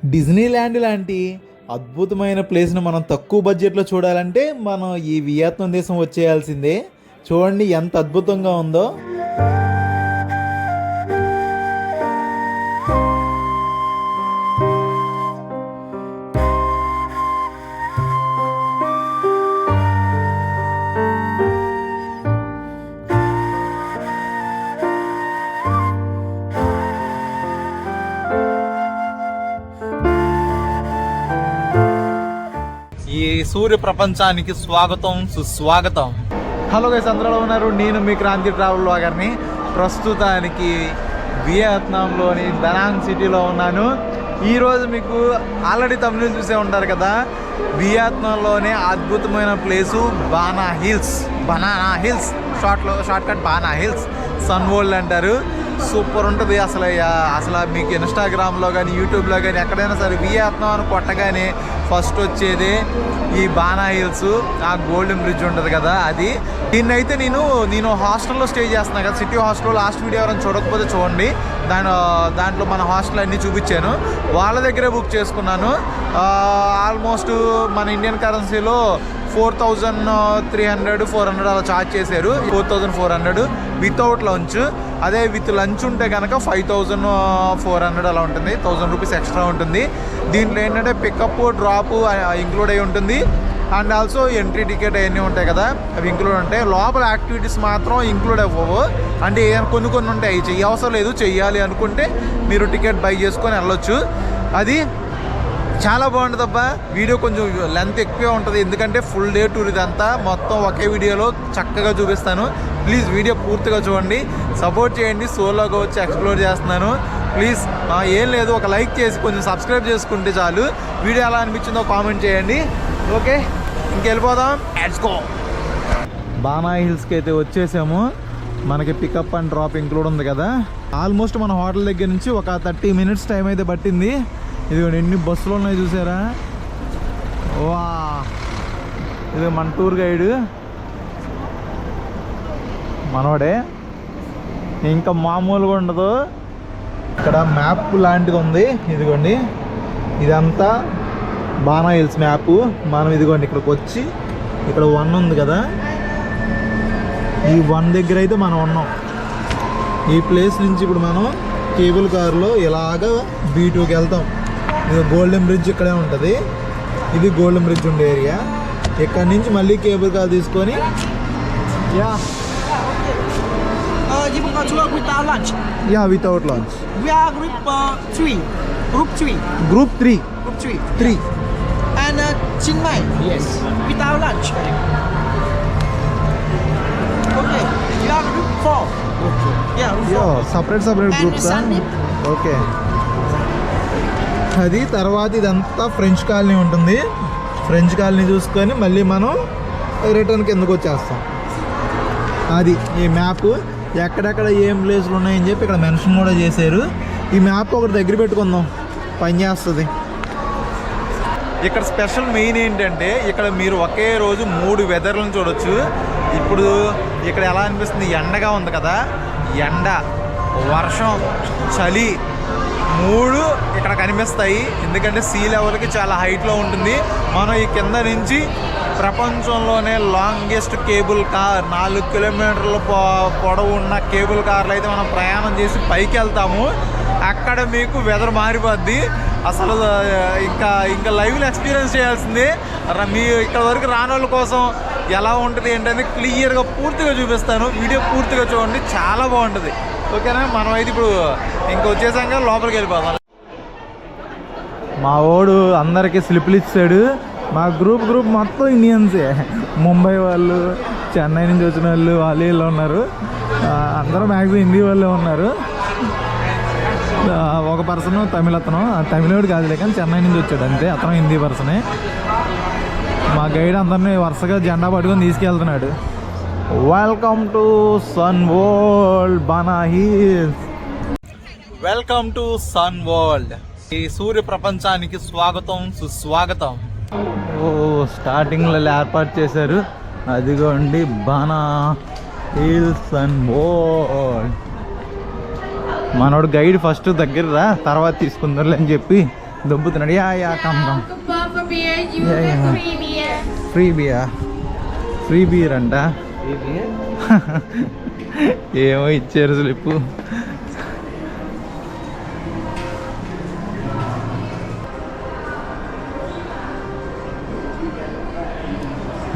Disney land లాంటి అద్భుతమైన ప్లేస్ను మనం తక్కువ బడ్జెట్లో చూడాలంటే మనం ఈ వియత్నాం దేశం వచ్చేయాల్సిందే. చూడండి ఎంత అద్భుతంగా ఉందో. ఈ సూర్య ప్రపంచానికి స్వాగతం, సుస్వాగతం. హలో గైస్, అందరూ ఉన్నారు. నేను మీ క్రాంతి ట్రావెల్ వ్లాగర్ని. ప్రస్తుతానికి వియత్నాంలోని దనాంగ్ సిటీలో ఉన్నాను. ఈరోజు మీకు ఆల్రెడీ తమిళ చూసే ఉంటారు కదా, వియత్నాంలోనే అద్భుతమైన place banana hills, shortcut banana hills, Sun World అంటారు. సూపర్ ఉంటుంది అసలు మీకు ఇన్స్టాగ్రామ్లో కానీ యూట్యూబ్లో కానీ ఎక్కడైనా సరే వియత్నాం అని కొట్టగానే ఫస్ట్ వచ్చేది ఈ బనానా హిల్స్. ఆ గోల్డెన్ బ్రిడ్జ్ ఉంటుంది కదా, అది. దీన్నైతే నేను హాస్టల్లో స్టే చేస్తున్నాను కదా, సిటీ హాస్టల్లో. లాస్ట్ వీడియో ఎవరైనా చూడకపోతే చూడండి. దాంట్లో మన హాస్టల్ అన్నీ చూపించాను. వాళ్ళ దగ్గరే బుక్ చేసుకున్నాను. ఆల్మోస్ట్ మన ఇండియన్ కరెన్సీలో 4,300 400 అలా ఛార్జ్ చేశారు. 4,400 వితౌట్ లంచ్. అదే విత్ లంచ్ ఉంటే కనుక 5,400 అలా ఉంటుంది. 1,000 రూపీస్ ఎక్స్ట్రా ఉంటుంది. దీంట్లో ఏంటంటే పికప్ డ్రాప్ ఇంక్లూడ్ అయి ఉంటుంది. అండ్ ఆల్సో ఎంట్రీ టికెట్ అవన్నీ ఉంటాయి కదా, అవి ఇంక్లూడ్ ఉంటాయి. లోపల యాక్టివిటీస్ మాత్రం ఇంక్లూడ్ అవ్వవు. అంటే కొన్ని ఉంటాయి, అవసరం లేదు. చెయ్యాలి అనుకుంటే మీరు టికెట్ బై చేసుకొని వెళ్ళొచ్చు. అది చాలా బాగుంటుంది అబ్బా. వీడియో కొంచెం లెంత్ ఎక్కువే ఉంటుంది, ఎందుకంటే ఫుల్ డే టూర్ ఇదంతా. మొత్తం ఒకే వీడియోలో చక్కగా చూపిస్తాను. ప్లీజ్ వీడియో పూర్తిగా చూడండి, సపోర్ట్ చేయండి. సోలోగా వచ్చి ఎక్స్ప్లోర్ చేస్తున్నాను. ప్లీజ్ ఏం లేదు, ఒక లైక్ చేసి కొంచెం సబ్స్క్రైబ్ చేసుకుంటే చాలు. వీడియో ఎలా అనిపించిందో కామెంట్ చేయండి. ఓకే, ఇంకెళ్ళిపోదాం. Let's go. బనానా హిల్స్కి అయితే వచ్చేసాము. మనకి పికప్ అండ్ డ్రాప్ ఇంక్లూడ్ ఉంది కదా. ఆల్మోస్ట్ మన హోటల్ దగ్గర నుంచి ఒక 30 మినిట్స్ టైం అయితే పట్టింది. ఇది ఎన్ని బస్సులు ఉన్నాయి చూసారా. వా, ఇది మన టూర్ గైడ్ మనోడే, ఇంకా మామూలుగా ఉండదు. ఇక్కడ మ్యాప్ లాంటిది ఉంది, ఇదిగోండి. ఇదంతా బనానా హిల్స్ మ్యాప్. మనం ఇదిగోండి ఇక్కడికి వచ్చి, ఇక్కడ 1 ఉంది కదా, ఈ 1 దగ్గర అయితే మనం ఉన్నాం. ఈ ప్లేస్ నుంచి ఇప్పుడు మనం కేబుల్ కార్లో ఇలాగా B2కి వెళ్తాం. ఇది గోల్డెన్ బ్రిడ్జ్ ఇక్కడే ఉంటుంది. ఇది గోల్డెన్ బ్రిడ్జ్ ఉండే ఏరియా. ఇక్కడ నుంచి మళ్ళీ కేబుల్ కార్ తీసుకొని without launch. Group 3 and Chiang Mai. Yes. Without lunch. Okay. You are group 4. Okay. Yeah, group 4. separate groups. Okay. అది తర్వాత ఇదంతా ఫ్రెంచ్ కాలనీ ఉంటుంది. ఫ్రెంచ్ కాలనీ చూసుకొని మళ్ళీ మనం రిటర్న్ కిందకు వచ్చేస్తాం. అది ఈ మ్యాప్. ఎక్కడెక్కడ ఏం ప్లేస్లు ఉన్నాయని చెప్పి ఇక్కడ మెన్షన్ కూడా చేశారు. ఈ మ్యాప్ ఒకటి దగ్గర పెట్టుకుందాం, పని చేస్తుంది. ఇక్కడ స్పెషల్ మెయిన్ ఏంటంటే, ఇక్కడ మీరు ఒకే రోజు 3 వెదర్లను చూడొచ్చు. ఇప్పుడు ఇక్కడ ఎలా అనిపిస్తుంది, ఎండగా ఉంది కదా, ఎండ, వర్షం, చలి 3 ఇక్కడ కనిపిస్తాయి. ఎందుకంటే సీ లెవెల్కి చాలా హైట్లో ఉంటుంది. మనం ఈ కింద నుంచి ప్రపంచంలోనే లాంగెస్ట్ కేబుల్ కార్, 4 కిలోమీటర్ల పొడవు ఉన్న కేబుల్ కార్లు అయితే మనం ప్రయాణం చేసి పైకి వెళ్తాము. అక్కడ మీకు వెదర్ మారిపోద్ది. అసలు ఇంకా లైవ్లో ఎక్స్పీరియన్స్ చేయాల్సిందే. మీ ఇక్కడ వరకు రాని వాళ్ళ కోసం ఎలా ఉంటుంది ఏంటంటే క్లియర్గా పూర్తిగా చూపిస్తాను. వీడియో పూర్తిగా చూడండి, చాలా బాగుంటుంది. ఓకేనా, మనం అయితే ఇప్పుడు ఇంకా వచ్చేసాక లోపలికి వెళ్ళిపోతాం. మా వాడు అందరికీ స్లిప్లు ఇచ్చాడు. మా గ్రూప్ మొత్తం ఇండియన్సే. ముంబై వాళ్ళు, చెన్నై నుంచి వచ్చిన వాళ్ళు వీళ్ళు ఉన్నారు. అందరూ మ్యాక్సిమం హిందీ వాళ్ళే ఉన్నారు. ఒక పర్సన్ అతను తమిళోడు కాదులే, కానీ చెన్నై నుంచి వచ్చాడు అంతే. అతను హిందీ పర్సనే. మా గైడ్ అందరినీ వరుసగా జెండా పట్టుకొని తీసుకెళ్తున్నాడు. Welcome to Sun World Banana Hills. Welcome to Sun World. ఈ సూర్య ప్రపంచానికి స్వాగతం, సుస్వాగతం. స్టార్టింగ్లో ఏర్పాటు చేశారు. అదిగోండి బనానా హిల్స్ సన్ వరల్డ్. మనోడు గైడ్ ఫస్ట్ దగ్గర రా, తర్వాత తీసుకుందారులే అని చెప్పి దొబ్బుతున్నాడు. Yeah come Both for beer, you Yeah, get yeah. free beer. Free beer అంట. ఏమో ఇచ్చారు స్లిప్పు.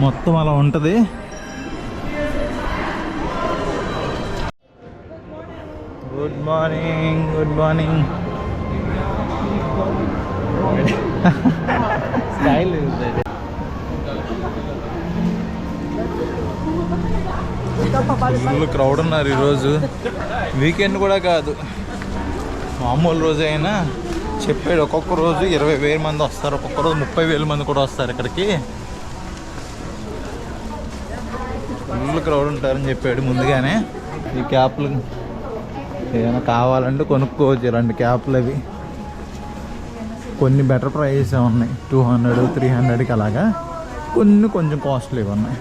మొత్తం అలా ఉంటుంది. Good morning. Style is that. Full crowd ఉన్నారు ఈరోజు. వీకెండ్ కూడా కాదు, మామూలు రోజు అయినా చెప్పాడు ఒక్కొక్క రోజు 20,000 మంది వస్తారు, ఒక్కొక్క రోజు 30,000 మంది కూడా వస్తారు ఇక్కడికి. ఫుల్ క్రౌడ్ ఉంటారని చెప్పాడు ముందుగానే. ఈ క్యాప్లు ఏమైనా కావాలంటే కొనుక్కోవచ్చు, ఇలాంటి క్యాప్లు. అవి కొన్ని బెటర్ ప్రైస్ ఉన్నాయి, 200, 300కి అలాగా. కొన్ని కొంచెం కాస్ట్లీగా ఉన్నాయి.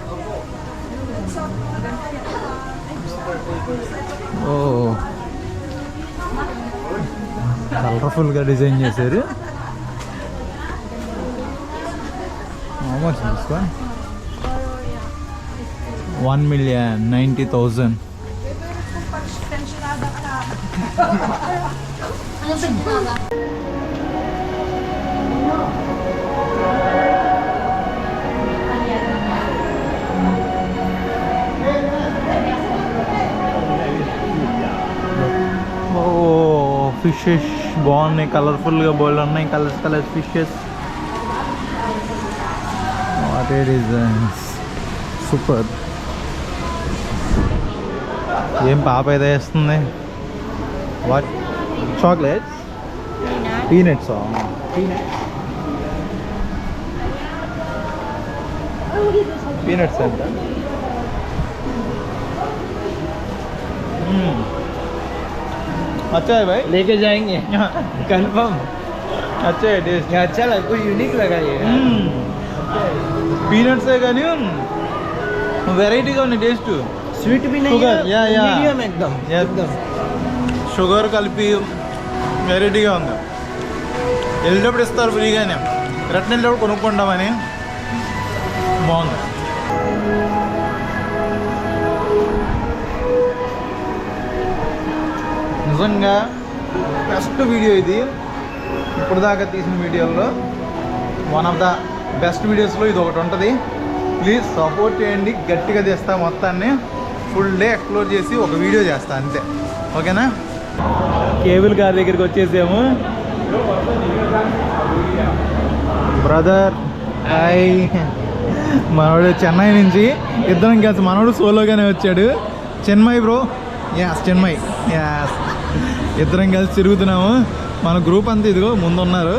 ఓ కలర్ఫుల్గా డిజైన్ చేశారు. తీసుకో 1,90,000. ఫిషెస్ బాగున్నాయి, కలర్ఫుల్గా బోల్డ్ ఉన్నాయి. Colours fishes. What a designs, super. ఏం పాప ఏదో వేస్తుంది? What chocolates? పీనట్స్. పీనట్స్ అంట. अच्छा है भाई, लेके जाएंगे कंफर्म. अच्छा है टेस्ट. ये अच्छा लगा, कुछ यूनिक लगा ये. पीनट्स है కానీ వెరైటీగా ఉంది టేస్ట్. स्वीट भी नहीं Sugar, है, yeah, yeah. मीडियम एकदम. Yeah. एकदम షుగర్ కలిపి వెరైటీగా ఉంది. వెళ్ళేటప్పుడు ఇస్తారు ఫ్రీగానే, రిటర్న్ వెళ్ళేటప్పుడు కొనుక్కుంటామని. బాగుంది. నిజంగా బెస్ట్ వీడియో ఇది, ఇప్పుడు దాకా తీసిన వీడియోల్లో వన్ ఆఫ్ ద బెస్ట్ వీడియోస్లో ఇది ఒకటి ఉంటుంది. ప్లీజ్ సపోర్ట్ చేయండి, గట్టిగా తీస్తా. మొత్తాన్ని ఫుల్ డే ఎక్స్ప్లోర్ చేసి ఒక వీడియో చేస్తా అంతే. ఓకేనా? కేబుల్ కార్ దగ్గరికి వచ్చేసాము. Brother hi. మనోడు చెన్నై నుంచి, ఇద్దరం కలిసి. మనోడు సోలోగానే వచ్చాడు. Chinmay bro. Yes Chinmay. Yes, ఇద్దరం కలిసి తిరుగుతున్నాము. మన గ్రూప్ అంతా ఇదిగో ముందున్నారు.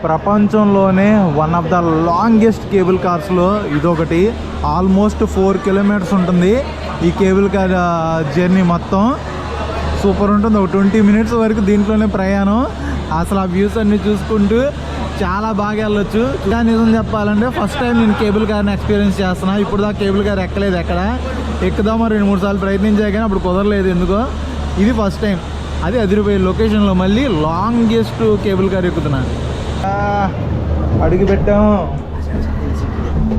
ప్రపంచంలోనే one of the longest cable కార్స్లో ఇదొకటి. ఆల్మోస్ట్ 4 కిలోమీటర్స్ ఉంటుంది ఈ కేబుల్ కార్ జర్నీ మొత్తం. సూపర్ ఉంటుంది. ఒక 20 మినిట్స్ వరకు దీంట్లోనే ప్రయాణం. అసలు ఆ వ్యూస్ అన్నీ చూసుకుంటూ చాలా బాగా వెళ్ళొచ్చు. నిజం చెప్పాలంటే ఫస్ట్ టైం నేను కేబుల్ కార్ని ఎక్స్పీరియన్స్ చేస్తున్నా. ఇప్పుడు దాకా కేబుల్ కార్ ఎక్కలేదు, ఎక్కడ ఎక్కుదామో 2-3 సార్లు ప్రయత్నించాయి కానీ అప్పుడు కుదరలేదు ఎందుకో. ఇది ఫస్ట్ టైం. అది అదిరిపోయే లొకేషన్లో మళ్ళీ లాంగెస్ట్ కేబుల్ కార్ ఎక్కుతున్నా. అడుగు పెట్టాము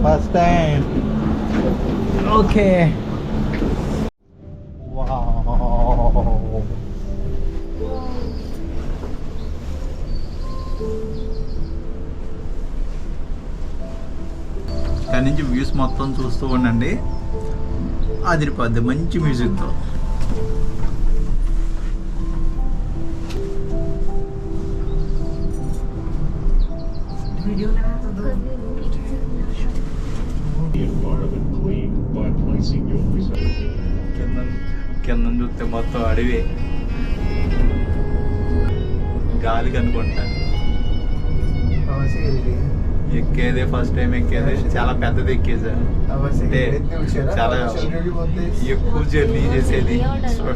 ఫస్ట్ టైం. ఓకే. ఇక్కడ నుంచి వ్యూస్ మొత్తం చూస్తూ ఉండండి, అదిరిపోద్ది మంచి మ్యూజిక్తో. కింద చూస్తే మొత్తం అడవి, గాలికి అనుకుంటా. ఎక్కేదే ఫస్ట్ టైం ఎక్కేది, చాలా పెద్దది ఎక్కేసా. అంటే చాలా ఎక్కువ జర్నీ చేసేది.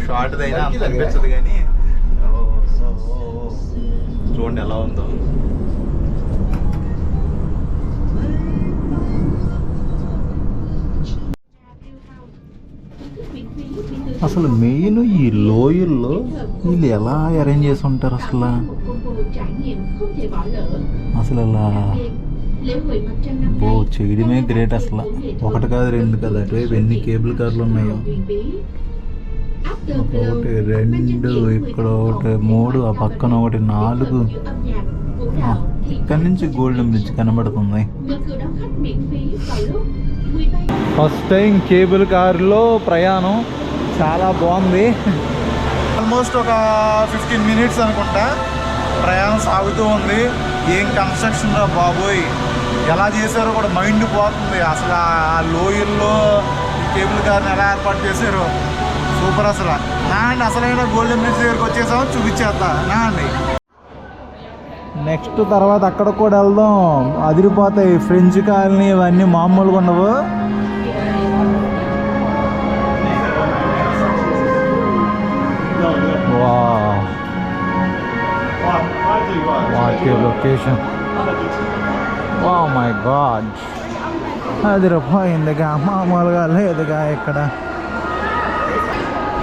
షార్ట్ అయినా అంత అనిపించదు కానీ చూడండి ఎలా ఉందో. అసలు మెయిన్ ఈ లోయల్లో వీళ్ళు ఎలా అరేంజ్ చేసి ఉంటారు అసలు అసలు అలా ఓ చేయడమే గ్రేట్ అసలు. ఒకటి కాదు రెండు కాదు, అటువైపు ఎన్ని కేబుల్ కార్లు ఉన్నాయో. ఒకటి రెండు, ఇక్కడ ఒకటి మూడు, ఆ పక్కన ఒకటి నాలుగు. ఇక్కడ నుంచి గోల్డెన్ బ్రిడ్జ్ కనబడుతుంది. ఫస్ట్ టైం కేబుల్ కారులో ప్రయాణం చాలా బాగుంది. ఆల్మోస్ట్ ఒక 15 minutes అనుకుంటా ప్రయాణం సాగుతూ ఉంది. ఏం కన్స్ట్రక్షన్ రా బాబోయ్, ఎలా చేశారో కూడా మైండ్ పోతుంది. అసలు ఆ లోయల్లో కేబుల్ కార్ని ఎలా ఏర్పాటు చేశారు, సూపర్ అసలు. నా అండి అసలైన గోల్డెన్ బ్రిడ్జ్ దగ్గరికి వచ్చేసాము, చూపించేస్తా నా అండి. నెక్స్ట్ తర్వాత అక్కడ కూడా వెళ్దాం, అదిరిపోతాయి. ఫ్రెంచ్ కాలనీ ఇవన్నీ మామూలుగా ఉండవు. లొకేషన్ వా మై గాడ్, అదిరిపోయిందిగా, మామూలుగా లేదుగా. ఇక్కడ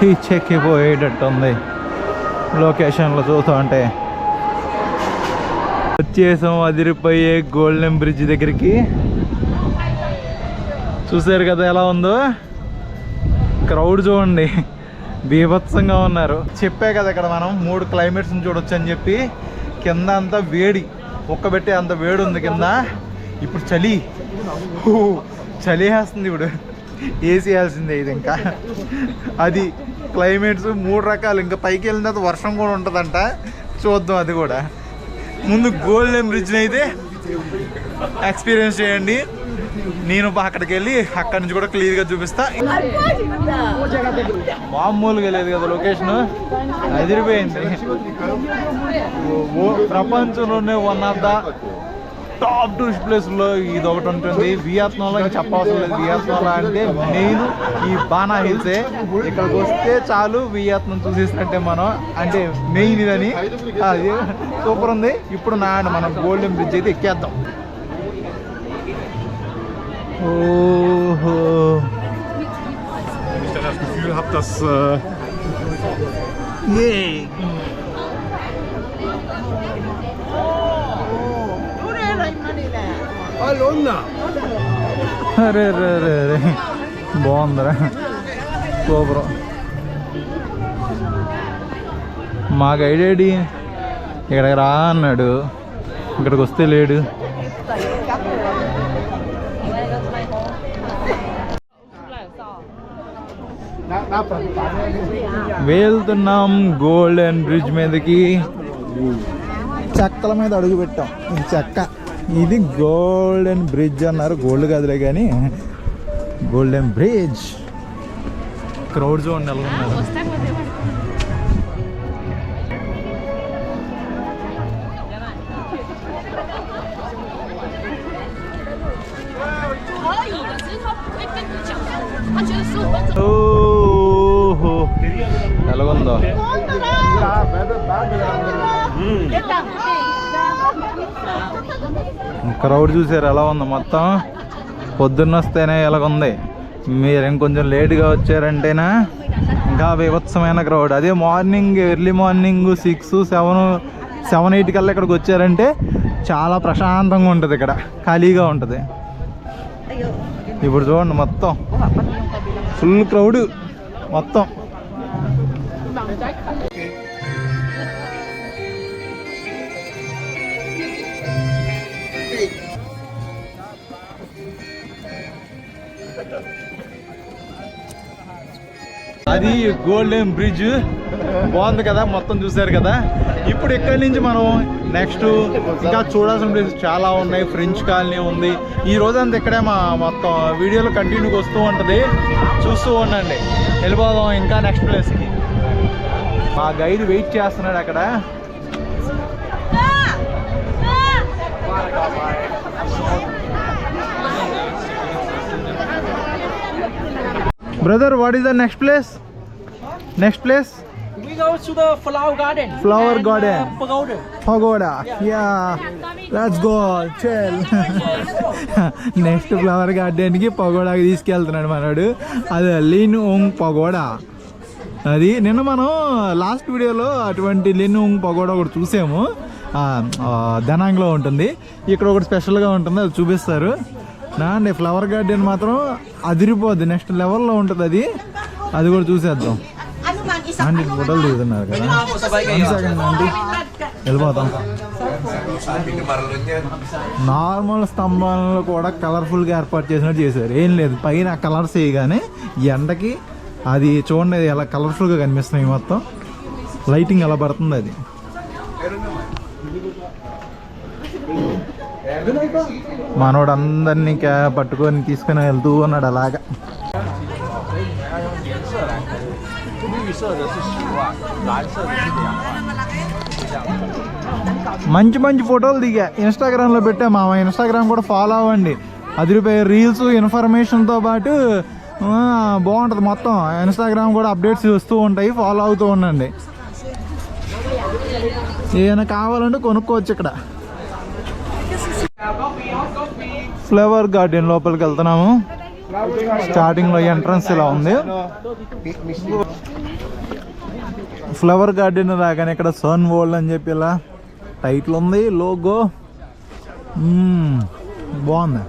ఈ చెక్కిపోయేటట్టుంది లొకేషన్లో చూస్తుంటే. వచ్చేసాం అదిరిపోయే గోల్డెన్ బ్రిడ్జ్ దగ్గరికి. చూసారు కదా ఎలా ఉందో, క్రౌడ్ చూడండి, బీభత్సంగా ఉన్నారు. చెప్పే కదా ఇక్కడ మనం 3 క్లైమేట్స్ని చూడొచ్చు అని చెప్పి. కింద అంతా వేడి, ఒక్కబెట్టే అంత వేడి ఉంది కింద. ఇప్పుడు చలి, చలి వేస్తుంది. ఇప్పుడు ఏసీ వేయాల్సిందే ఇది. ఇంకా అది క్లైమేట్స్ 3 రకాలు. ఇంకా పైకి వెళ్ళిన తర్వాత వర్షం కూడా ఉంటుందంట, చూద్దాం అది కూడా. ముందు గోల్డెన్ బ్రిడ్జ్ని అయితే ఎక్స్పీరియన్స్ చేయండి. నేను అక్కడికి వెళ్ళి అక్కడి నుంచి కూడా క్లియర్గా చూపిస్తా. మామూలుగా లేదు కదా లొకేషన్, అదిరిపోయింది. ప్రపంచంలోనే one of the top tourist ప్లేస్లో ఇది ఒకటి ఉంటుంది. వియత్నాంలో ఇంకా చెప్పవసరం లేదు. వియత్నాంలో అంటే మెయిన్ ఈ బానా హిల్సే. ఇక్కడికి వస్తే చాలు వియత్నం చూసేసినట్టే మనం, అంటే మెయిన్ ఇదని. అది సూపర్ ఉంది. ఇప్పుడు మనం గోల్డెన్ బ్రిడ్జ్ అయితే ఎక్కేద్దాం. ఓహో, అరే రే రే రే, బాగుందిరా, సూపర్. మా గైడేడి ఇక్కడికి రా అన్నాడు, ఇక్కడికి వస్తే లేడు. వెళ్తున్నాం గోల్డెన్ బ్రిడ్జ్ మీదకి. చెక్కల మీద అడుగు పెట్టాం. ఈ చెక్క, ఇది గోల్డెన్ బ్రిడ్జ్ అన్నారు. గోల్డ్ కాదులే కానీ గోల్డెన్ బ్రిడ్జ్. క్రౌడ్ జోన్ నెలకొన్నారు. ఓహో, ఎలాగుందో. క్రౌడ్ చూసారు ఎలా ఉందో మొత్తం. పొద్దున్న వస్తేనే ఎలాగుంది. మీరు ఇంకొంచెం లేట్గా వచ్చారంటేనా ఇంకా వివత్సమైన క్రౌడ్. అదే మార్నింగ్, ఎర్లీ మార్నింగ్ 6, 7, 8 కల్లా ఇక్కడికి వచ్చారంటే చాలా ప్రశాంతంగా ఉంటుంది. ఇక్కడ ఖాళీగా ఉంటుంది. ఇప్పుడు చూడండి మొత్తం ఫుల్ క్రౌడ్ మొత్తం. అది గోల్డెన్ బ్రిడ్జ్ బాగుంది కదా, మొత్తం చూసారు కదా. ఇప్పుడు ఇక్కడి నుంచి మనం నెక్స్ట్ ఇంకా చూడాల్సిన ప్లేసెస్ చాలా ఉన్నాయి. ఫ్రెంచ్ కాలనీ ఉంది. ఈ రోజంతా ఇక్కడే మొత్తం వీడియోలో కంటిన్యూగా వస్తూ ఉంటుంది, చూస్తూ ఉండండి. వెళ్ళిపోదాం ఇంకా నెక్స్ట్ ప్లేస్కి. మా గైడ్ వెయిట్ చేస్తున్నాడు అక్కడ. Brother, what is the next place? Next place? We go to the flower garden. Flower garden. Pagoda. Pagoda. Yeah. Let's go. Chill. Next flower గార్డెన్కి పగోడాకి తీసుకెళ్తున్నాడు మనోడు. అది లీన్ ఓంగ్ పగోడా. అది నిన్న మనం లాస్ట్ వీడియోలో అటువంటి లెన్నుంగ్ పగోడా ఒకటి చూసాము. దనాంగ్లో ఉంటుంది. ఇక్కడ ఒకటి స్పెషల్గా ఉంటుంది, అది చూపిస్తారు. అండి ఫ్లవర్ గార్డెన్ మాత్రం అదిరిపోద్ది, నెక్స్ట్ లెవెల్లో ఉంటుంది అది. అది కూడా చూసేద్దాం. అండి ఫోటోలు దిగుతున్నారు కదా, అండి వెళ్ళిపోతాం. నార్మల్ స్తంభాలను కూడా కలర్ఫుల్గా ఏర్పాటు చేసినట్టు చేశారు. ఏం లేదు, పైన కలర్స్ వేయగానే ఎండకి అది చూడండి ఎలా కలర్ఫుల్గా కనిపిస్తున్నాయి. మొత్తం లైటింగ్ ఎలా పడుతుంది అది. మనోడు అందరినీ పట్టుకొని తీసుకొని వెళ్తూ ఉన్నాడు అలాగా. మంచి మంచి ఫోటోలు దిగా ఇన్స్టాగ్రామ్లో పెట్టా. మా ఇన్స్టాగ్రామ్ కూడా ఫాలో అవ్వండి. అదిరిపోయే రీల్స్ ఇన్ఫర్మేషన్తో పాటు బాగుంటుంది మొత్తం. ఇన్స్టాగ్రామ్ కూడా అప్డేట్స్ వస్తూ ఉంటాయి, ఫాలో అవుతూ ఉండండి. ఏమైనా కావాలంటే కొనుక్కోవచ్చు. ఇక్కడ ఫ్లవర్ గార్డెన్ లోపలికి వెళ్తున్నాము. స్టార్టింగ్లో ఎంట్రన్స్ ఇలా ఉంది. ఫ్లవర్ గార్డెన్ రాగానే ఇక్కడ సన్ వరల్డ్ అని చెప్పి ఇలా టైటిల్ ఉంది, లోగో బాగుంది.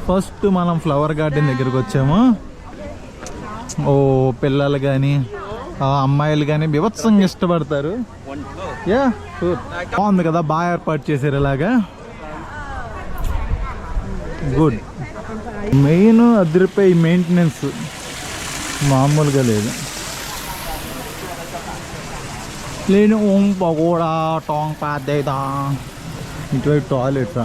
ఫస్ట్ మనం ఫ్లవర్ గార్డెన్ దగ్గరికి వచ్చాము. ఓ పిల్లలు కానీ అమ్మాయిలు కానీ బీభత్సంగా ఇష్టపడతారు. యా బాగుంది కదా, బాగా ఏర్పాటు చేశారు ఇలాగా. గుడ్. మెయిన్ అదిరిపోయి మెయింటెనెన్స్ మామూలుగా లేదు. లేని పకోడా టాంగ్ పాదేదా. ఇటువైపు టాయిలెట్స్.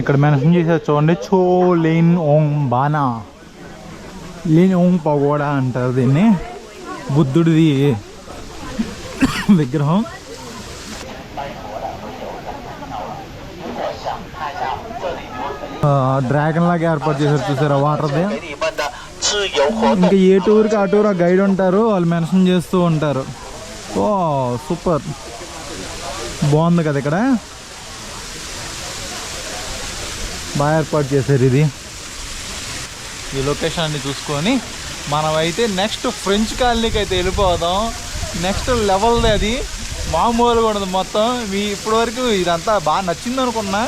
ఇక్కడ మెన్షన్ చేశారు చూడండి, Chua Linh Ung Bana. Linh Ung pagoda అంటారు దీన్ని. బుద్ధుడిది విగ్రహం. డ్రాగన్ లాగా ఏర్పాటు చేశారు చూసారా వాటర్ది. ఇంకా ఏ టూర్కి ఆ టూర్ ఆ గైడ్ ఉంటారు, వాళ్ళు మెన్షన్ చేస్తూ ఉంటారు. ఓ సూపర్, బాగుంది కదా. ఇక్కడ బాగా ఏర్పాటు చేశారు ఇది. ఈ లొకేషన్ అన్ని చూసుకొని మనమైతే నెక్స్ట్ ఫ్రెంచ్ కాలనీకి అయితే వెళ్ళిపోదాం. నెక్స్ట్ లెవెల్ది అది, మామూలుగా ఉండదు మొత్తం. ఇప్పటివరకు ఇదంతా బాగా నచ్చింది అనుకున్నా.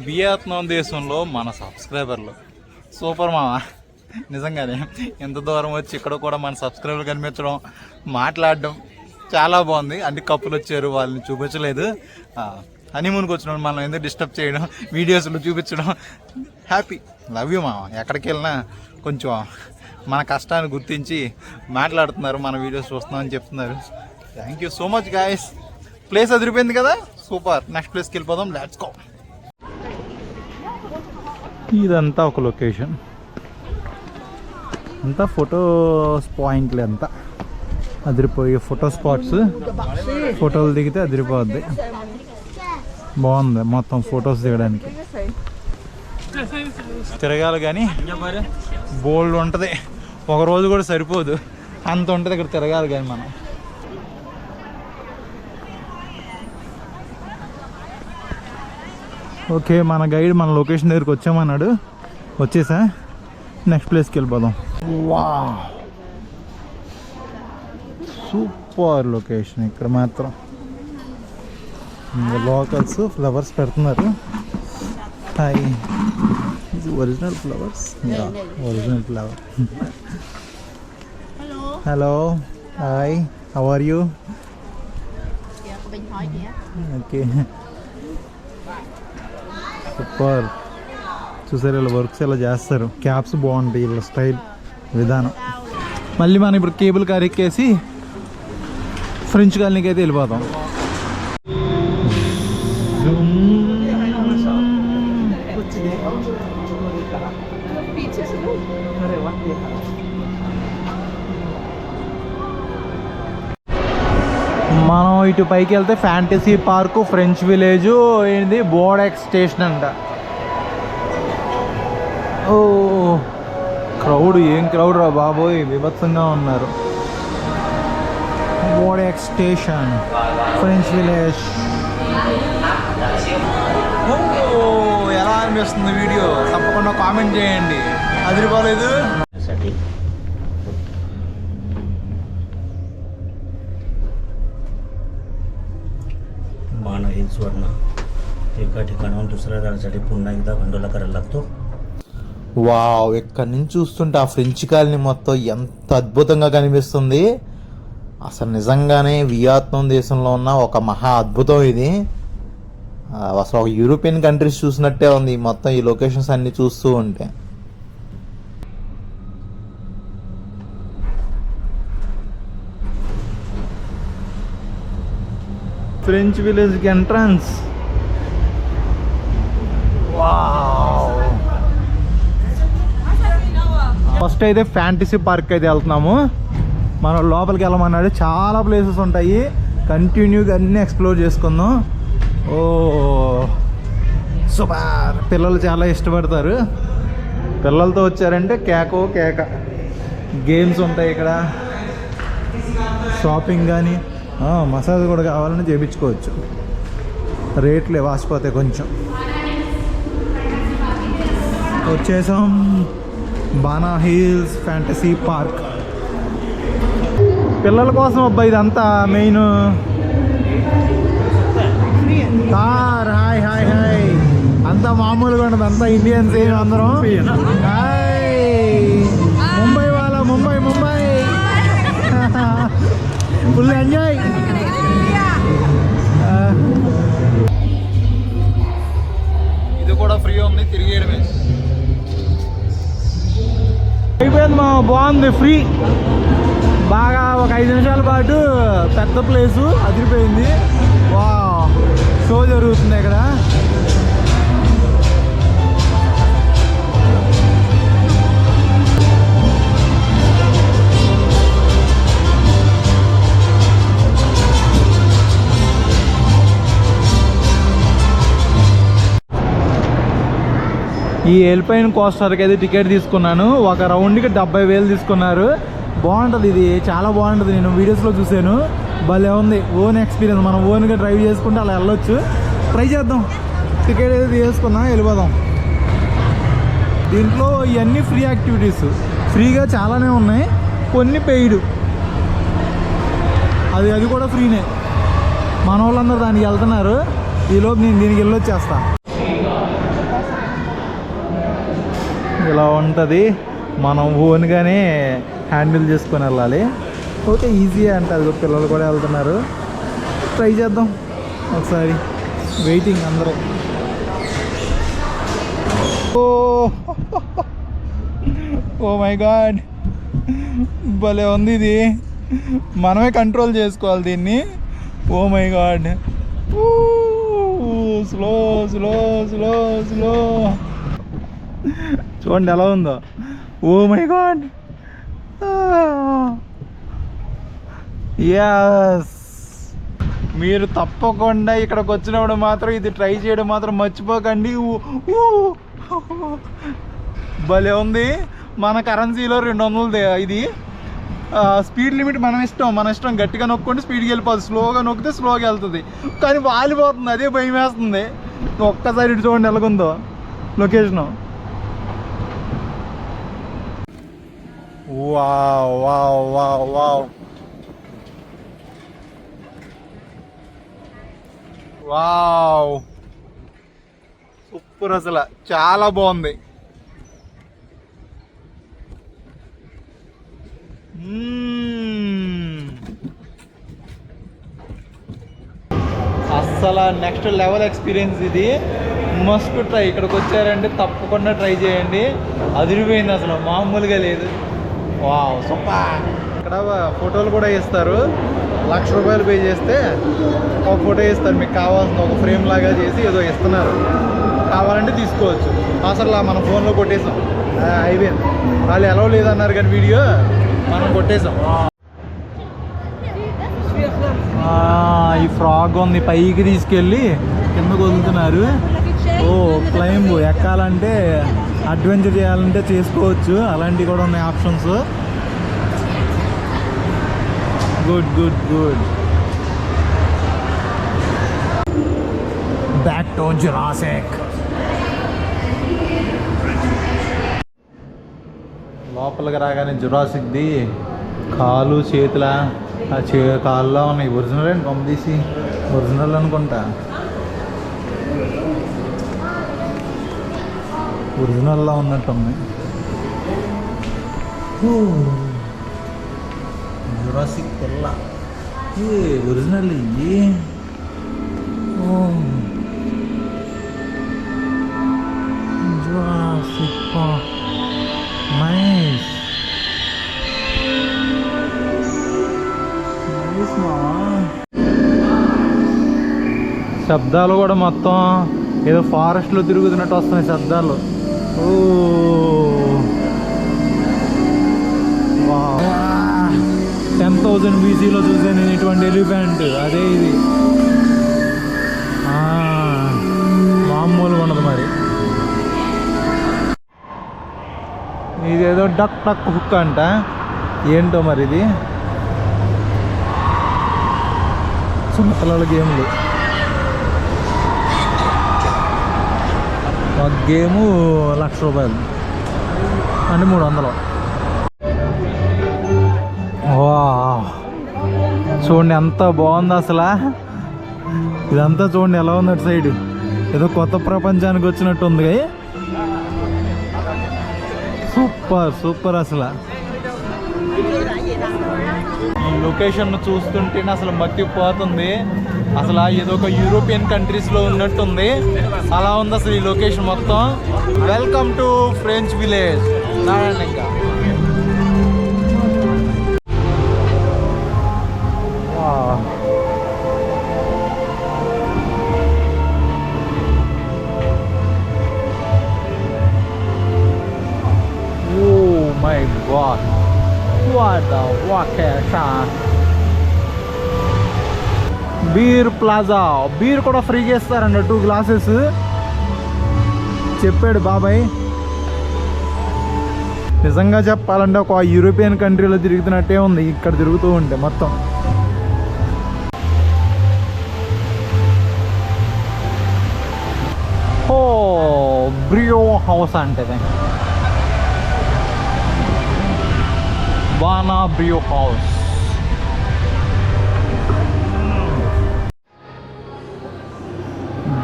వియత్నాం దేశంలో మన సబ్స్క్రైబర్లు సూపర్ మామ, నిజంగానే. ఎంత దూరం వచ్చి ఇక్కడ కూడా మన సబ్స్క్రైబర్లు కనిపించడం, మాట్లాడడం చాలా బాగుంది. అన్ని కప్పులు వచ్చారు, వాళ్ళని చూపించలేదు. హనీమూన్కి వచ్చిన మనం ఎందుకు డిస్టర్బ్ చేయడం, వీడియోస్లో చూపించడం. హ్యాపీ, లవ్ యూ మామ. ఎక్కడికి వెళ్ళినా కొంచెం మన కష్టాన్ని గుర్తించి మాట్లాడుతున్నారు, మన వీడియోస్ చూస్తున్నామని చెప్తున్నారు. Thank you so much guys. Place అదిరిపోయింది కదా, సూపర్. నెక్స్ట్ ప్లేస్కి వెళ్ళిపోదాం, లెట్స్ గో. ఇదంతా ఒక లొకేషన్, అంతా ఫోటోస్ పాయింట్లు, అంతా అదిరిపోయే ఫోటో స్పాట్స్. ఫోటోలు దిగితే అదిరిపోద్ది, బాగుంది మొత్తం ఫొటోస్ దిగడానికి. తిరగాలి కానీ బోల్డ్ ఉంటుంది, ఒక రోజు కూడా సరిపోదు, అంత ఉంటుంది ఇక్కడ తిరగాలి కానీ మనం. ఓకే, మన గైడ్ మన లొకేషన్ దగ్గరికి వచ్చామన్నాడు, వచ్చేసా. నెక్స్ట్ ప్లేస్కి వెళ్ళిపోదాం. వా సూపర్ లొకేషన్. ఇక్కడ మాత్రం లోకల్స్ ఫ్లవర్స్ పెడుతున్నారు. హాయ్, ఇది original flowers, original flower. Hello, hi, how are you? Okay, super. చూసారు ఇలా వర్క్స్ ఎలా చేస్తారు, క్యాప్స్ బాగుంటాయి, ఇలా స్టైల్ విధానం. మళ్ళీ మనం ఇప్పుడు కేబుల్ కార్ ఎక్కేసి ఫ్రెంచ్ కాలనీకి అయితే వెళ్ళిపోతాం. మనం ఇటు పైకి వెళ్తే ఫ్యాంటసీ పార్కు, ఫ్రెంచ్ విలేజ్, ఏంటి బోర్డెక్స్ స్టేషన్ అంట. ఓ క్రౌడ్ ఏం క్రౌడ్ రా బాబోయ్, విభత్సంగా ఉన్నారు. వోడెక్ స్టేషన్, ఫ్రెంచ్ విలేజ్. ఎలా అనిపిస్తుంది వీడియో? తప్పకుండా కామెంట్ చేయండి. అదిరిపోలేదు. बाणा हिल्स वरनं एका ठिकाणाहून दुसऱ्या जाण्यासाठी पुन्हा एकदा गंडोला करायला लागतो. వావ్, ఇక్కడ నుంచి చూస్తుంటే ఆ ఫ్రెంచ్ కాలనీ మొత్తం ఎంత అద్భుతంగా కనిపిస్తుంది. అసలు నిజంగానే వియత్నాం దేశంలో ఉన్న ఒక మహా అద్భుతం ఇది. అసలు ఒక యూరోపియన్ కంట్రీస్ చూసినట్టే ఉంది మొత్తం ఈ లొకేషన్స్ అన్ని చూస్తూ ఉంటే. ఫ్రెంచ్ విలేజ్కి ఎంట్రన్స్. ఫస్ట్ అయితే ఫ్యాంటసీ పార్క్ అయితే వెళ్తున్నాము. మనం లోపలికి వెళ్ళమన్నాడు. చాలా ప్లేసెస్ ఉంటాయి, కంటిన్యూగా అన్నీ ఎక్స్ప్లోర్ చేసుకుందాం. ఓ సూపర్. పిల్లలు చాలా ఇష్టపడతారు. పిల్లలతో వచ్చారంటే కేక. గేమ్స్ ఉంటాయి ఇక్కడ, షాపింగ్ కానీ మసాజ్ కూడా కావాలని చేయించుకోవచ్చు. రేట్లే వాసిపోతాయి కొంచెం. వచ్చేసాం బానా హిల్స్ ఫ్యాంటసీ పార్క్. పిల్లల కోసం అబ్బా ఇదంతా main. Car hi hi hi అంతా మామూలుగా ఉండదు, అంతా ఇండియన్స్ ఏం అందరం. హాయ్ ముంబై వాళ్ళ ముంబై ఫుల్ ఎంజాయ్. ఇది కూడా ఫ్రీ ఉంది, తిరిగేయడమే. అయిపోయింది మా, బాగుంది, ఫ్రీ. బాగా ఒక 5 నిమిషాల పాటు పెద్ద ప్లేసు అదిరిపోయింది. వా షో జరుగుతుంది ఇక్కడ. ఈ ఎల్పైన్ కోస్టర్కి అయితే టికెట్ తీసుకున్నాను. ఒక రౌండ్కి 70,000 తీసుకున్నారు. బాగుంటుంది, ఇది చాలా బాగుంటుంది. నేను వీడియోస్లో చూశాను, భలే ఉంది. ఓన్ ఎక్స్పీరియన్స్, మనం ఓన్గా డ్రైవ్ చేసుకుంటే అలా వెళ్ళొచ్చు. ట్రై చేద్దాం. టికెట్ అయితే తీసుకున్నాం, వెళ్ళిపోదాం. దీంట్లో ఇవన్నీ ఫ్రీ యాక్టివిటీస్, ఫ్రీగా చాలానే ఉన్నాయి, కొన్ని పెయిడ్. అది కూడా ఫ్రీనే. మన వాళ్ళందరూ దానికి వెళ్తున్నారు. ఈలోపు నేను దీనికి వెళ్ళొచ్చేస్తా. ఇలా ఉంటుంది, మనం ఓన్గానే హ్యాండిల్ చేసుకొని వెళ్ళాలి. ఓకే, ఈజీ అంటే అది పిల్లలు కూడా వెళ్తున్నారు. ట్రై చేద్దాం ఒకసారి. వెయిటింగ్ అందరూ. ఓ మై గాడ్, భలే ఉంది ఇది. మనమే కంట్రోల్ చేసుకోవాలి దీన్ని. Oh my god, slow slow slow slow. చూడండి ఎలా ఉందో. Oh my god, yes. మీరు తప్పకుండా ఇక్కడికి వచ్చినప్పుడు మాత్రం ఇది ట్రై చేయడం మాత్రం మర్చిపోకండి. భలే ఉంది. మన కరెన్సీలో 200 ఇది. స్పీడ్ లిమిట్ మన ఇష్టం. గట్టిగా నొక్కుంటే స్పీడ్కి వెళ్ళిపోతుంది, స్లోగా నొక్కితే స్లోగా వెళ్తుంది. కానీ వాలిపోతుంది, అదే భయం వేస్తుంది. ఒక్కసారి ఇటు చూడండి ఎలాగుందో location. Wow wow wow wow wow, super. అసలు చాలా బాగుంది. అస్సలు నెక్స్ట్ లెవెల్ ఎక్స్పీరియన్స్ ఇది. Must try. ఇక్కడికి వచ్చారంటే తప్పకుండా ట్రై చేయండి. అదిరిపోయింది, అసలు మామూలుగా లేదు. Wow super. ఇక్కడ ఫోటోలు కూడా ఇస్తారు. ₹1,00,000 పే చేస్తే ఒక ఫోటో ఇస్తారు. మీకు కావాల్సిన ఒక ఫ్రేమ్ లాగా చేసి ఏదో ఇస్తున్నారు. కావాలంటే తీసుకోవచ్చు. అసలు మన ఫోన్లో కొట్టేసాం, అయిపోయింది. వాళ్ళు ఎలా లేదన్నారు కానీ వీడియో మనం కొట్టేసాం. ఈ ఫ్రాగ్ ఉంది, పైకి తీసుకెళ్ళి కిందకు వదులుతున్నారు. ఓ క్లైంబ్ ఎక్కాలంటే అడ్వెంచర్ చేయాలంటే చేసుకోవచ్చు, అలాంటివి కూడా ఉన్నాయి options. Good good good. Back to Jurassic. లోపలికి రాగానే జురాసిక్ది కాలు చేతుల కాళ్ళలో ఉన్నాయి. ఒరిజినల్ అండి, కొమ్మ తీసి ఒరిజినల్ అనుకుంటా. ఒరిజినల్లా ఉన్నట్టుంది. జురాసిక్ పిల్ల ఒరిజినల్ ఇవి. Jurassic nice. శబ్దాలు కూడా మొత్తం ఏదో ఫారెస్ట్లో తిరుగుతున్నట్టు వస్తున్నాయి శబ్దాలు. ఓ 10,000 BCలో చూసాను నేను ఇటువంటి ఎలిఫెంట్. అదే ఇది మామూలుగా ఉండదు మరి. ఇదేదో డక్ టక్ హుక్ అంట, ఏంటో మరి ఇది. చిన్నపిల్లల గేమ్లు. ఒక గేము ₹1,00,000 అంటే 300. వా చూడండి ఎంత బాగుంది అసలు. ఇదంతా చూడండి ఎలా ఉంది. అటు సైడ్ ఏదో కొత్త ప్రపంచానికి వచ్చినట్టు ఉంది. సూపర్ సూపర్ అసలు. ఈ లొకేషన్ చూస్తుంటేనే అసలు మర్చిపోతుంది. అసలు ఏదో ఒక యూరోపియన్ కంట్రీస్లో ఉన్నట్టుంది. అలా ఉంది అసలు ఈ లొకేషన్ మొత్తం. Welcome to French village. ఇంకా my god, what the vacation. Beer plaza. Beer కూడా ఫ్రీగా ఇస్తారండి, 2 గ్లాసెస్ చెప్పాడు బాబాయ్. నిజంగా చెప్పాలంటే ఒక యూరోపియన్ కంట్రీలో తిరుగుతున్నట్టే ఉంది ఇక్కడ తిరుగుతూ ఉంటే మొత్తం. ఓ బ్రియో హౌస్ అంటే వానా బ్రియో హౌస్.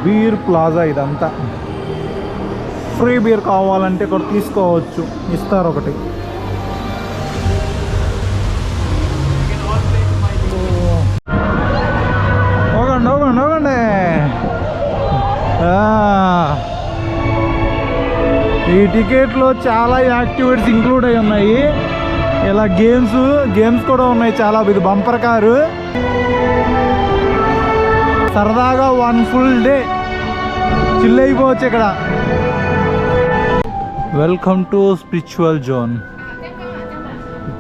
బీర్ ప్లాజా ఇదంతా. ఫ్రీ బీర్ కావాలంటే ఇక్కడ తీసుకోవచ్చు, ఇస్తారు ఒకటి. ఓగండి ఓగండి ఓగండి. ఈ టికెట్లో చాలా యాక్టివిటీస్ ఇంక్లూడ్ అయి ఉన్నాయి. ఇలా గేమ్స్ కూడా ఉన్నాయి చాలా. ఇది బంపర్ కారు. సరదాగా 1 ఫుల్ డే చిల్ అయిపోవచ్చు ఇక్కడ. Welcome to spiritual zone.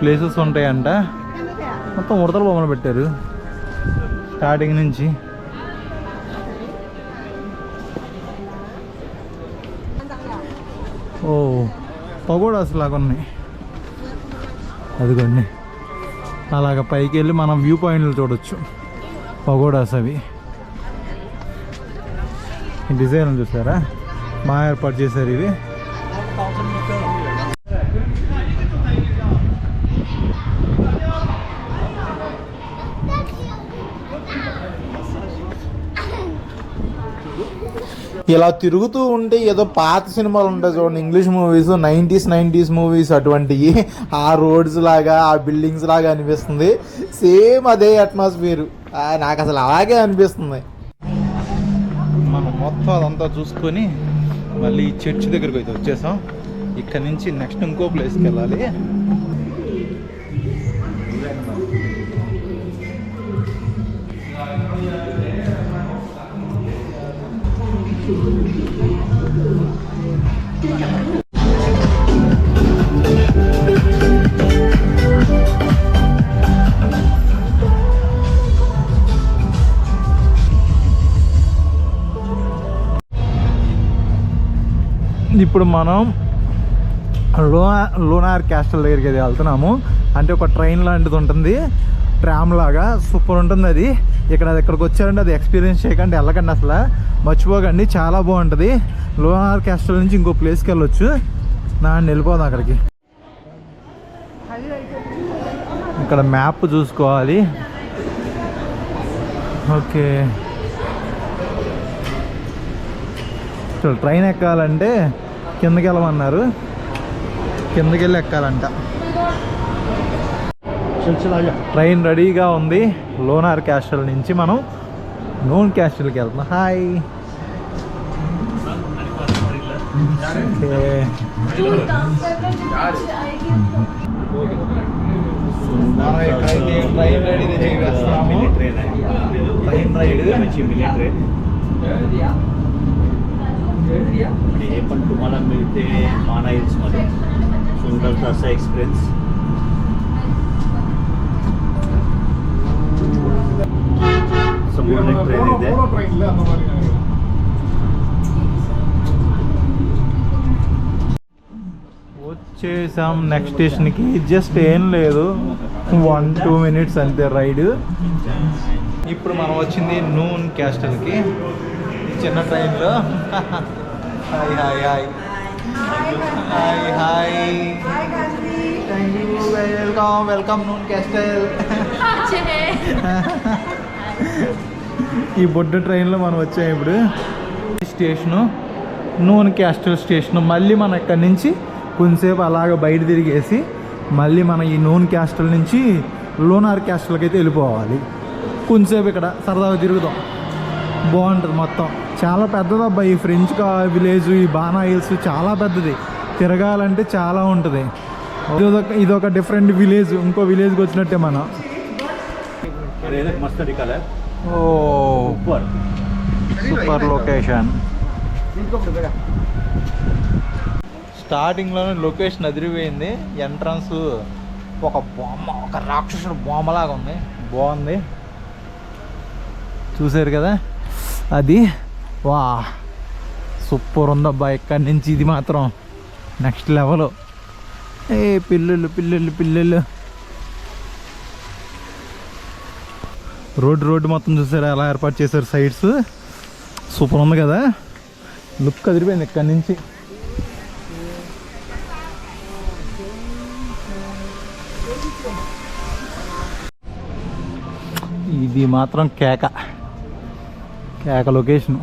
Places ఉంటాయంట. మొత్తం ఉడతల బొమ్మలు పెట్టారు స్టార్టింగ్ నుంచి. ఓ పగోడాస్ లాగా ఉన్నాయి. అదిగోండి అలాగ పైకి వెళ్ళి మనం వ్యూ పాయింట్లు చూడొచ్చు. పగోడాస్ అవి. డిజైన్ చూసారా, బాగా ఏర్పాటు చేశారు ఇవి. ఇలా తిరుగుతూ ఉంటే ఏదో పాత సినిమాలు ఉంటాయి చూడండి, ఇంగ్లీష్ మూవీస్, 90s మూవీస్ అటువంటివి. ఆ రోడ్స్ లాగా, ఆ బిల్డింగ్స్ లాగా అనిపిస్తుంది. సేమ్ అదే అట్మాస్ఫియర్. నాకు అసలు అలాగే అనిపిస్తుంది. మనం మొత్తం అదంతా చూసుకొని మళ్ళీ చర్చ్ దగ్గరికి అయితే వచ్చేసాం. ఇక్కడ నుంచి నెక్స్ట్ ఇంకో ప్లేస్కి వెళ్ళాలి. ఇప్పుడు మనం లూనార్ క్యాస్టల్ దగ్గరికి అయితే వెళ్తున్నాము. అంటే ఒక ట్రైన్ లాంటిది ఉంటుంది, ట్రామ్ లాగా, సూపర్ ఉంటుంది అది. ఇక్కడికి వచ్చారంటే అది ఎక్స్పీరియన్స్ చేయకండి, వెళ్ళకండి, అసలు మర్చిపోకండి, చాలా బాగుంటుంది. లూనార్ క్యాస్టల్ నుంచి ఇంకో ప్లేస్కి వెళ్ళొచ్చు. వెళ్ళిపోదాం అక్కడికి. ఇక్కడ మ్యాప్ చూసుకోవాలి. ఓకే, ట్రైన్ ఎక్కాలంటే కిందకి వెళ్ళమన్నారు, కిందకి వెళ్ళి ఎక్కాలంట. ట్రైన్ రెడీగా ఉంది. లోనార్ క్యాస్టల్ నుంచి మనం నూన్ క్యాస్టల్కి వెళ్తున్నాం. హాయ్. हे पण तुम्हाला मिळते माना हिल्समध्ये. सुंदर असा एक्सपिरियन्स. समोर एक ट्रेन येते. వచ్చేసాం నెక్స్ట్ స్టేషన్కి. జస్ట్ ఏం లేదు, 1-2 minutes అంతే రైడ్. ఇప్పుడు మనం వచ్చింది నూన్ క్యాస్టల్కి చిన్న ట్రైన్లో. Hi hi hi hi hi. Thank you, welcome welcome noon castle. ఈ బొడ్డ ట్రైన్లో మనం వచ్చాం ఇప్పుడు. Station noon castle station. మళ్ళీ మనం ఇక్కడి నుంచి కొంచెంసేపు అలాగ బయట తిరిగేసి మళ్ళీ మనం ఈ నూన్ క్యాస్టల్ నుంచి లోనార్ క్యాస్టల్కి అయితే వెళ్ళిపోవాలి. కొంచెంసేపు ఇక్కడ సరదాగా తిరుగుదాం, బాగుంటుంది మొత్తం. చాలా పెద్దది అబ్బా ఈ ఫ్రెంచ్ విలేజ్, ఈ బానా హిల్స్ చాలా పెద్దది, తిరగాలంటే చాలా ఉంటుంది. ఇదొక డిఫరెంట్ విలేజ్, ఇంకో విలేజ్కి వచ్చినట్టే మనం. मस्त निकाल. ఓ సూపర్ లొకేషన్. స్టార్టింగ్లోనే లొకేషన్ అదిరిపోయింది. ఎంట్రన్స్ ఒక బొమ్మ, ఒక రాక్షసుడు బొమ్మలాగా ఉంది, బాగుంది. చూసారు కదా అది. వా సూపర్ ఉందబ్బా. ఇక్కడి నుంచి ఇది మాత్రం నెక్స్ట్ లెవెల్. ఏ పిల్లలు పిల్లలు పిల్లలు. రోడ్డు మొత్తం చూసారు ఎలా ఏర్పాటు చేశారు, సైడ్స్ సూపర్ ఉంది కదా. లుక్ అదిరిపోయింది ఇక్కడి నుంచి. ఇది మాత్రం కేక లొకేషను.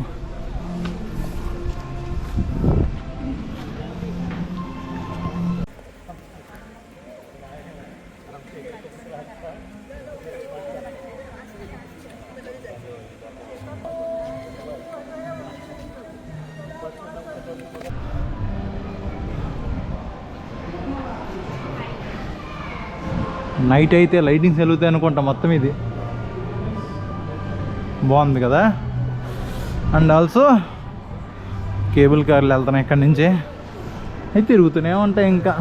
నైట్ అయితే లైటింగ్స్ వెలుగుతాయి అనుకుంటా మొత్తం. ఇది బాగుంది కదా. అండ్ ఆల్సో కేబుల్ కార్లు వెళ్తున్నాయి ఇక్కడి నుంచే, అయితే తిరుగుతూనే ఉంటాయి. ఇంకా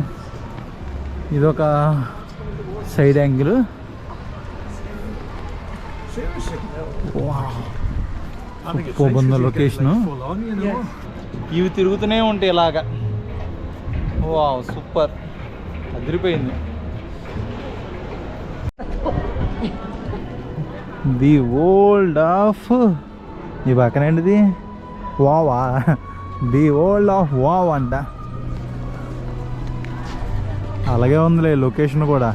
ఇదొక సైడ్ యాంగిల్. పోబొంద లొకేషను. ఇవి తిరుగుతూనే ఉంటాయి ఇలాగా. వావ్ సూపర్, అదిరిపోయింది. ది వరల్డ్ ఆఫ్, ఈ పక్కనేంటిది, వావా, ది వరల్డ్ ఆఫ్ వావ్ అంట. అలాగే ఉందిలే లొకేషన్ కూడా.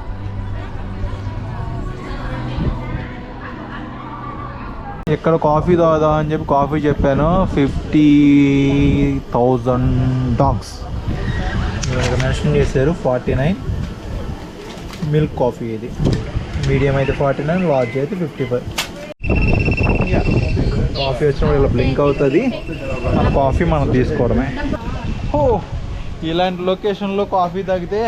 ఇక్కడ కాఫీ తాగుదాం అని చెప్పి కాఫీ చెప్పాను. 50,000 డాగ్స్ మెన్షన్ చేశారు. 49 మిల్క్ కాఫీ. ఇది మీడియం అయితే 49, లార్జ్ అయితే 55. కాఫీ వచ్చినప్పుడు ఇలా బ్లింక్ అవుతుంది. మన కాఫీ మనం తీసుకోవడమే. ఓ ఇలాంటి లొకేషన్లో కాఫీ తాగితే,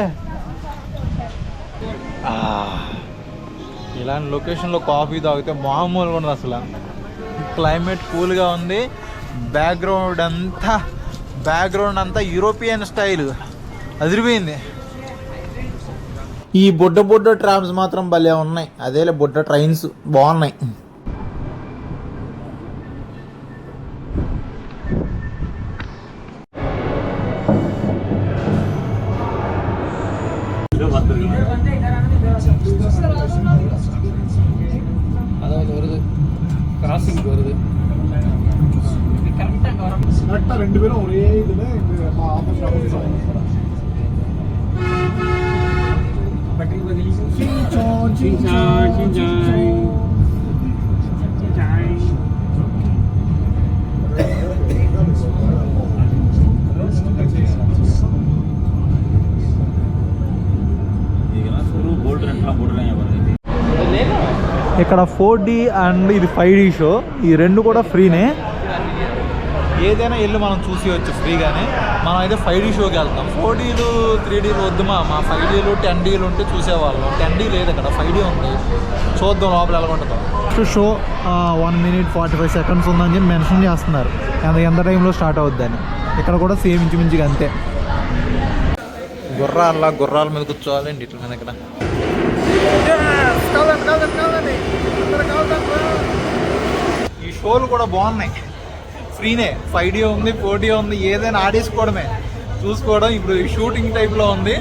ఇలాంటి లొకేషన్లో కాఫీ తాగితే మామూలుగా ఉండదు అసలు. క్లైమేట్ కూల్గా ఉంది. బ్యాక్గ్రౌండ్ అంతా యూరోపియన్ స్టైల్, అదిరిపోయింది. ఈ బుడ్డ ట్రామ్స్ మాత్రం భలే ఉన్నాయి. అదేలే బుడ్డ ట్రైన్స్ బాగున్నాయి. கிராசிங் வருது கரெக்டாக 2 பேரும் ஒரே இதில் ఇక్కడ 4D అండ్ ఇది 5D షో, ఈ రెండు కూడా ఫ్రీనే. ఏదైనా వెళ్ళి మనం చూసి వచ్చు ఫ్రీగానే. మనం అయితే 5D షోకి వెళ్తాం. 4Dలు 3Dలు వద్దు మా 5Dలు 10Dలు ఉంటే చూసేవాళ్ళం. 10D లేదు ఇక్కడ, 5D ఉంది. చూద్దాం లోపల ఎలా ఉంటుందో. ఫస్ట్ షో 1 minute 45 seconds ఉందని చెప్పి మెన్షన్ చేస్తున్నారు, ఎంత టైంలో స్టార్ట్ అవుద్దని. ఇక్కడ కూడా సేమ్ ఇంచుమించుగా అంతే. గుర్రాల మీద కూర్చోవాలండి ఇట్ల మీద. ఇక్కడ ఈ షోలు కూడా బాగున్నాయి, ఫ్రీనే. 5D ఉంది, 4D ఉంది, ఏదైనా ఆడేసుకోవడమే, చూసుకోవడం. ఇప్పుడు ఈ షూటింగ్ టైప్లో ఉంది,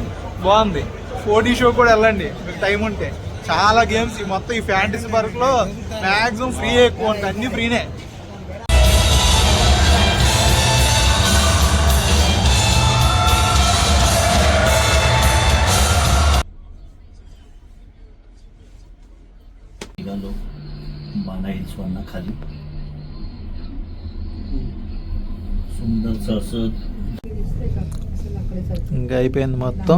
బాగుంది. 4D షో కూడా వెళ్ళండి మీకు టైం ఉంటే. చాలా గేమ్స్ ఈ మొత్తం ఈ ఫ్యాంటసీ పార్క్లో మ్యాక్సిమం ఫ్రీ ఎక్కువ ఉంటాయి, అన్నీ ఫ్రీనే. बाना हिल्स वरना खाली सुंदर असं ఇంకా అయిపోయింది మొత్తం,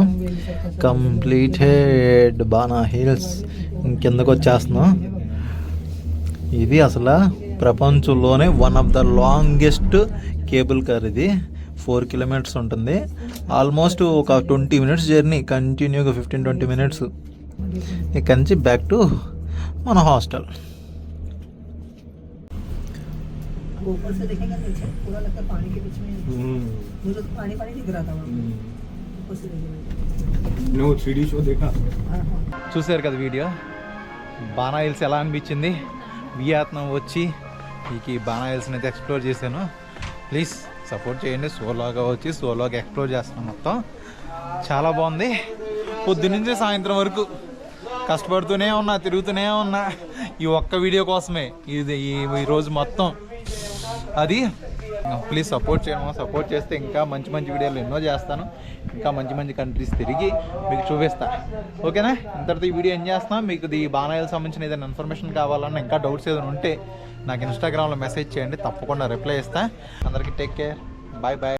కంప్లీటెడ్ బానా హిల్స్. కిందకు వచ్చేస్తున్నాం. ఇది అసలు ప్రపంచంలోనే one of the longest cable car. ఇది 4 kilometers ఉంటుంది. ఆల్మోస్ట్ ఒక 20 minutes జర్నీ, కంటిన్యూగా 15-20 minutes. ఇక్కడి నుంచి బ్యాక్ టు మన హాస్టల్. ऊपर से देखेंगे नीचे पूरा लगता है पानी के बीच में, मुझे तो पानी नहीं गिरा था वहाँ ऊपर से देखेंगे। నువ్వు 3D షో देखा? చూసారు కదా వీడియో. బానా హిల్స్ ఎలా అనిపించింది? వియత్నాం వచ్చి ఈ బానా హిల్స్ని అయితే ఎక్స్ప్లోర్ చేశాను. ప్లీజ్ సపోర్ట్ చేయండి. సోలోగా వచ్చి సోలోగా ఎక్స్ప్లోర్ చేస్తున్నాం మొత్తం. చాలా బాగుంది. పొద్దున్నుంచి సాయంత్రం వరకు కష్టపడుతూనే ఉన్నా, తిరుగుతూనే ఉన్నా ఈ ఒక్క వీడియో కోసమే. ఇది ఈ రోజు మొత్తం అది. ప్లీజ్ సపోర్ట్ చేయడం. సపోర్ట్ చేస్తే ఇంకా మంచి మంచి వీడియోలు ఎన్నో చేస్తాను. ఇంకా మంచి మంచి కంట్రీస్ తిరిగి మీకు చూపిస్తా. ఓకేనా? ఇంతటితో ఈ వీడియో ఏం చేస్తున్నా. మీకు ఈ బానా హిల్స్ సంబంధించిన ఏదైనా ఇన్ఫర్మేషన్ కావాలన్నా, ఇంకా డౌట్స్ ఏదైనా ఉంటే నాకు ఇన్స్టాగ్రామ్లో మెసేజ్ చేయండి, తప్పకుండా రిప్లై ఇస్తాను. అందరికీ టేక్ కేర్, బాయ్ బాయ్.